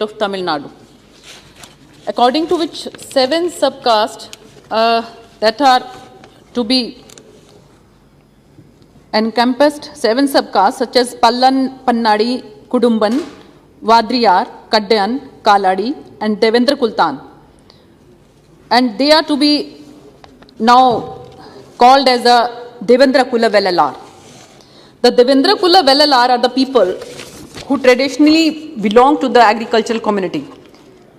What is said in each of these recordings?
of Tamil Nadu, according to which 7 subcastes that are to be encompassed, 7 subcastes such as Pallan, Pannadi, Kudumban, Vadriyar, Kaddayan, Kaladi and Devendra Kultan. And they are to be now called as a Devendra Kula Vellalar. The Devendra Kula Vellalar are the people who traditionally belong to the agricultural community.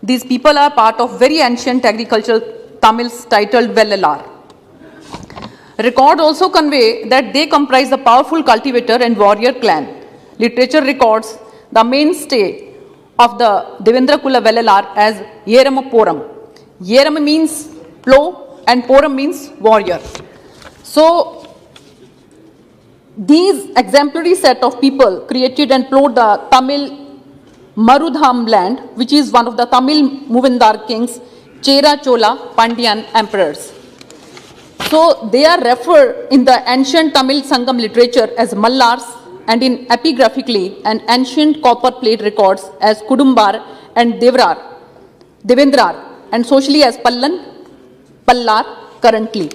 These people are part of very ancient agricultural Tamils titled Vellalar. Record also convey that they comprise the powerful cultivator and warrior clan. Literature records the mainstay of the Devendra Kula Vellalar as Yerama Poram. Yerama means plow and Poram means warrior. So, these exemplary set of people created and plowed the Tamil Marudham land, which is one of the Tamil Muvindar kings, Chera, Chola, Pandyan emperors. So they are referred in the ancient Tamil Sangam literature as Mallars and in epigraphically and ancient copper plate records as Kudumbar and Devendrar and socially as Pallan, Pallar currently.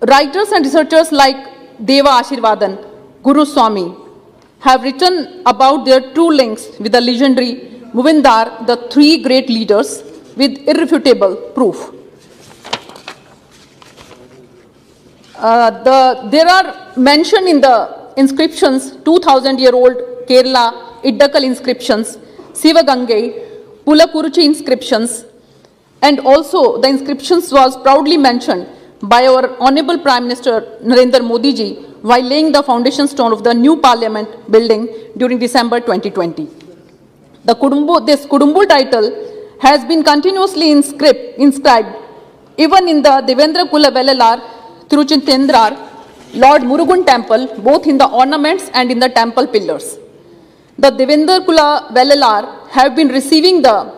Writers and researchers like Deva Ashirvadan, Guru Swami have written about their true links with the legendary Muvindar, the 3 great leaders, with irrefutable proof. There are mentioned in the inscriptions 2000-year-old Kerala Iddakal inscriptions, Sivagangai, Pulakuruchi inscriptions, and also the inscriptions was proudly mentioned by our Honorable Prime Minister Narendra Modi ji while laying the foundation stone of the new Parliament building during December 2020. This Kudumbul title has been continuously inscribed even in the Devendra Kula Vellalar, Tiruchintendrar, Lord Murugan temple, both in the ornaments and in the temple pillars. The Devendra Kula Vellalar have been receiving the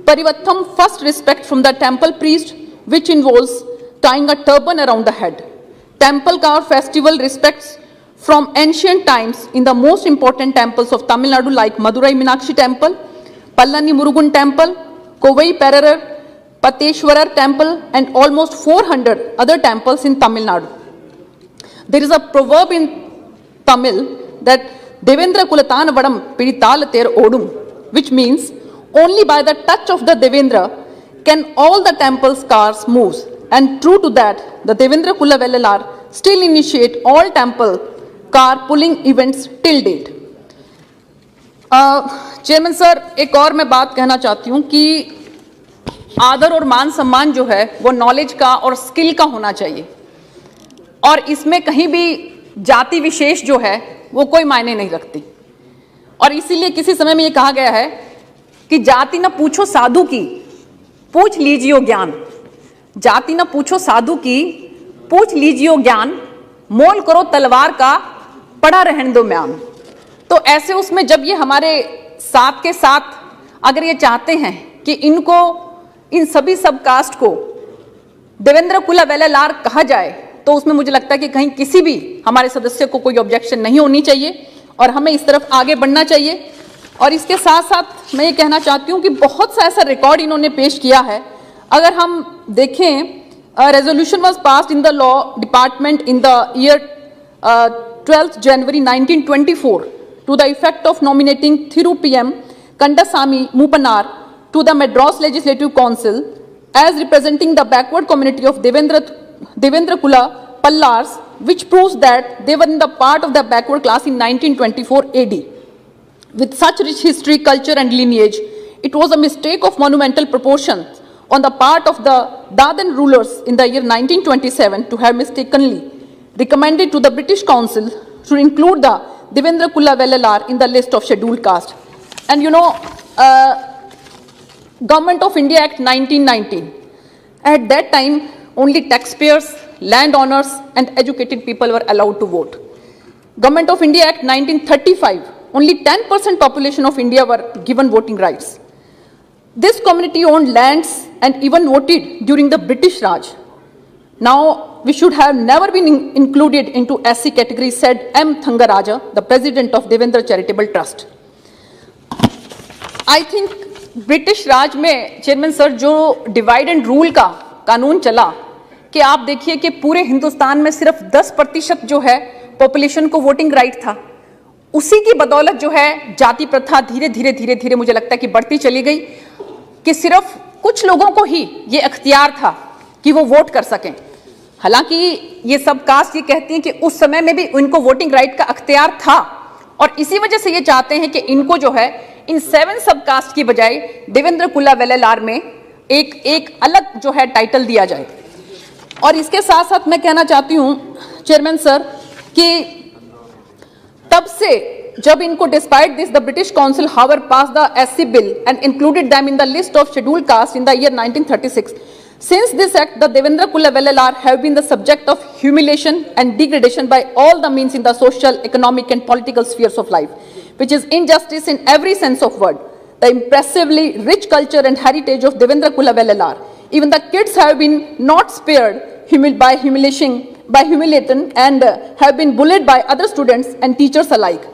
Parivattham first respect from the temple priest, which involves tying a turban around the head. Temple Car festival respects from ancient times in the most important temples of Tamil Nadu like Madurai Meenakshi temple, Pallani Murugan temple, Kovai Perarar, Pateshwarar temple and almost 400 other temples in Tamil Nadu. There is a proverb in Tamil that Devendra Kulatana Vadam Piditala Ter Odum, which means only by the touch of the Devendra can all the temple's cars move. And true to that, the Devendra Kula Vellalar still initiate all temple car pulling events till date. Chairman sir, एक और मैं बात कहना चाहती हूँ कि आदर और मान सम्मान जो है वो नॉलेज का और स्किल का होना चाहिए और इसमें कहीं भी जाति विशेष जो है वो कोई मायने नहीं रखती और इसीलिए किसी समय में ये कहा गया है कि जाति न पूछो साधु की, पूछ लीजिए ज्ञान। जाति न पूछो साधु की, पूछ लीजिए ज्ञान, मोल करो तलवार का, पड़ा रहने दो म्यान। तो ऐसे उसमें जब ये हमारे साथ के साथ अगर ये चाहते हैं कि इनको इन सभी सब कास्ट को देवेंद्र कुला वेलालार कहा जाए तो उसमें मुझे लगता है कि कहीं किसी भी हमारे सदस्य को कोई ऑब्जेक्शन नहीं होनी चाहिए और हमें इस तरफ आगे बढ़ना चाहिए। और इसके साथ साथ मैं ये कहना चाहती हूँ कि बहुत सा ऐसा रिकॉर्ड इन्होंने पेश किया है। अगर हम देखें, resolution was passed in the law department in the year 12th January 1924 to the effect of nominating Thiru PM Kandasamy Mupanar to the Madras Legislative Council as representing the backward community of Devendra Kula Pallars, which proves that they were in the part of the backward class in 1924 AD. With such rich history, culture and lineage, it was a mistake of monumental proportions on the part of the Dadan rulers in the year 1927 to have mistakenly recommended to the British Council to include the Devendra Kula Vellalar in the list of scheduled caste. And you know, Government of India Act 1919, at that time only taxpayers, landowners and educated people were allowed to vote. Government of India Act 1935, only 10% population of India were given voting rights. This community owned lands and even voted during the British Raj. Now, we should have never been included into SC category, said M. Thangaraja, the president of Devendra Charitable Trust. I think British Raj में chairman sir जो divide and rule का कानून चला कि आप देखिए कि पूरे हिंदुस्तान में सिर्फ 10% जो है पॉपुलेशन को वोटिंग राइट था, उसी की बदौलत जो है जाति प्रथा धीरे धीरे धीरे धीरे मुझे लगता है कि बढ़ती चली गई कि सिर्फ कुछ लोगों को ही ये अख्तियार था कि वो वोट कर सकें। हालांकि ये सब कास्ट ये कहती हैं कि उस समय में भी उनको वोटिंग राइट का अख्तियार था और इसी वजह से ये चाहते हैं कि इनको जो है इन 7 सब कास्ट की बजाय देवेंद्र कुल्ला वेलेलार में एक अलग जो है टाइटल दिया जाए। और इसके साथ साथ मैं कहना चाहती हूं चेयरमैन सर कि तब से जब इनको despite this the British council however pass the SC bill and included them in the list of scheduled caste in the year 1936, since this act the Devendra Kulla Vellalar have been the subject of humiliation and degradation by all the means in the social, economic and political spheres of life, which is injustice in every sense of word. The impressively rich culture and heritage of Devendra Kulla Vellalar, even the kids have been not spared by humiliating and have been bullied by other students and teachers alike.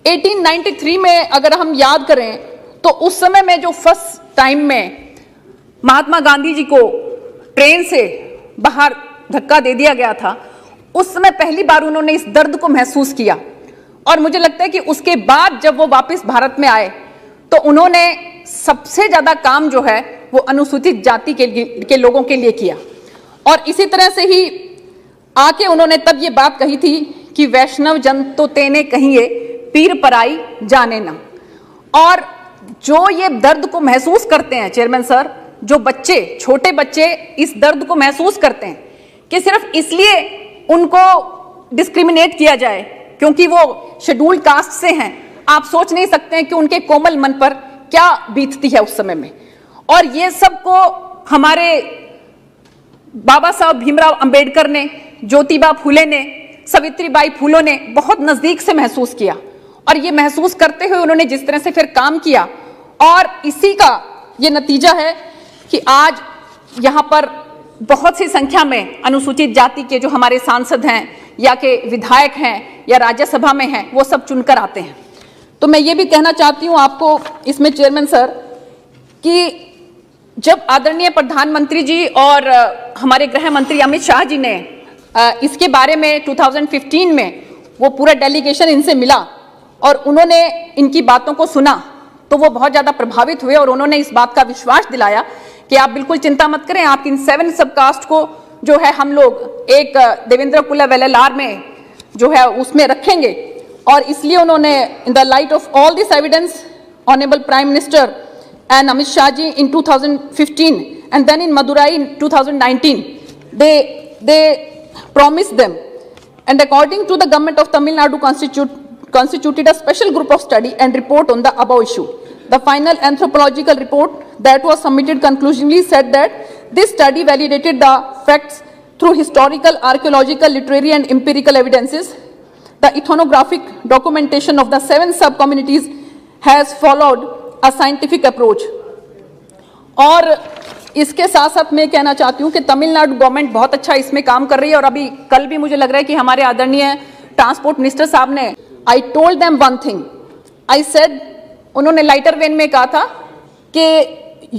1893 में अगर हम याद करें तो उस समय में जो फर्स्ट टाइम में महात्मा गांधी जी को ट्रेन से बाहर धक्का दे दिया गया था, उस समय पहली बार उन्होंने इस दर्द को महसूस किया। और मुझे लगता है कि उसके बाद जब वो वापस भारत में आए तो उन्होंने सबसे ज्यादा काम जो है वो अनुसूचित जाति के लोगों के लिए किया। और इसी तरह से ही आके उन्होंने तब ये बात कही थी कि वैष्णव जन तो तेने कहिए पीर पराई जाने ना। और जो ये दर्द को महसूस करते हैं चेयरमैन सर, जो बच्चे छोटे बच्चे इस दर्द को महसूस करते हैं कि सिर्फ इसलिए उनको डिस्क्रिमिनेट किया जाए क्योंकि वो शेड्यूल्ड कास्ट से हैं, आप सोच नहीं सकते हैं कि उनके कोमल मन पर क्या बीतती है उस समय में। और ये सब को हमारे बाबा साहब भीमराव अंबेडकर ने, ज्योतिबा फूले ने, सावित्रीबाई फूले ने बहुत नजदीक से महसूस किया। और ये महसूस करते हुए उन्होंने जिस तरह से फिर काम किया और इसी का ये नतीजा है कि आज यहाँ पर बहुत सी संख्या में अनुसूचित जाति के जो हमारे सांसद हैं या के विधायक हैं या राज्यसभा में हैं वो सब चुनकर आते हैं। तो मैं ये भी कहना चाहती हूँ आपको इसमें चेयरमैन सर कि जब आदरणीय प्रधानमंत्री जी और हमारे गृह मंत्री अमित शाह जी ने इसके बारे में 2015 में वो पूरा डेलीगेशन इनसे मिला और उन्होंने इनकी बातों को सुना तो वो बहुत ज़्यादा प्रभावित हुए और उन्होंने इस बात का विश्वास दिलाया कि आप बिल्कुल चिंता मत करें, आप इन 7 सब कास्ट को जो है हम लोग एक देवेंद्र कुल्ला वेलेलार में जो है उसमें रखेंगे। और इसलिए उन्होंने in the light of all this evidence honourable prime minister and Amit Shah ji in 2015 and then in Madurai in 2019 they promised them, and according to the government of Tamil Nadu constituted a special group of study and report on the above issue. The final anthropological report that was submitted conclusively said that this study validated the facts through historical, archaeological, literary and empirical evidences. The ethnographic documentation of the 7 sub-communities has followed a scientific approach. और इसके साथ साथ मैं कहना चाहती हूँ कि Tamil Nadu government बहुत अच्छा इसमें काम कर रही है। और अभी कल भी मुझे लग रहा है कि हमारे आदरणीय ट्रांसपोर्ट मिनिस्टर साहब ने I told them one thing, I said, उन्होंने लाइटर वेन में कहा था कि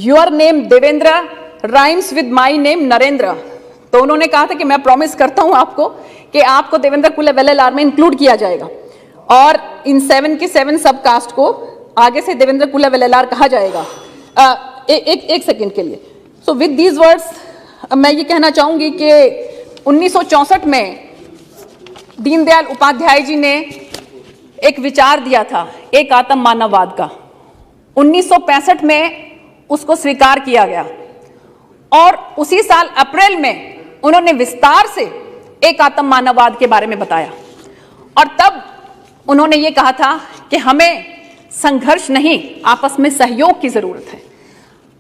your name Devendra rhymes with my name Narendra. तो उन्होंने कहा था कि मैं प्रॉमिस करता हूँ आपको कि आपको देवेंद्र कुल्ला वेलेलार में इंक्लूड किया जाएगा और इन 7 की 7 सब कास्ट को आगे से देवेंद्र कुल्ला वेलेलार कहा जाएगा। एक सेकंड के लिए। सो विद दीज वर्ड्स मैं ये कहना चाहूंगी कि 1964 में दीनदयाल उपाध्याय जी ने एक विचार दिया था एक आत्म मानववाद का। 1965 में उसको स्वीकार किया गया और उसी साल अप्रैल में उन्होंने विस्तार से एक आत्म मानववाद के बारे में बताया। और तब उन्होंने ये कहा था कि हमें संघर्ष नहीं, आपस में सहयोग की जरूरत है।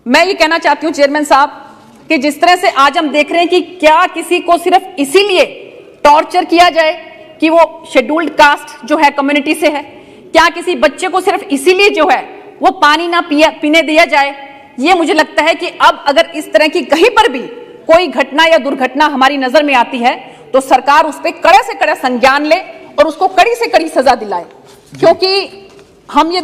मैं ये कहना चाहती हूँ चेयरमैन साहब कि जिस तरह से आज हम देख रहे हैं कि क्या किसी को सिर्फ इसीलिए टॉर्चर किया जाए कि वो शेड्यूल्ड कास्ट जो है कम्युनिटी से है, क्या किसी बच्चे को सिर्फ इसीलिए जो है वो पानी ना पीने दिया जाए, ये मुझे लगता है कि अब अगर इस तरह की कहीं पर भी कोई घटना या दुर्घटना हमारी नजर में आती है तो सरकार उस पर कड़े से कड़ा संज्ञान ले और उसको कड़ी से कड़ी सजा दिलाए। क्योंकि हम ये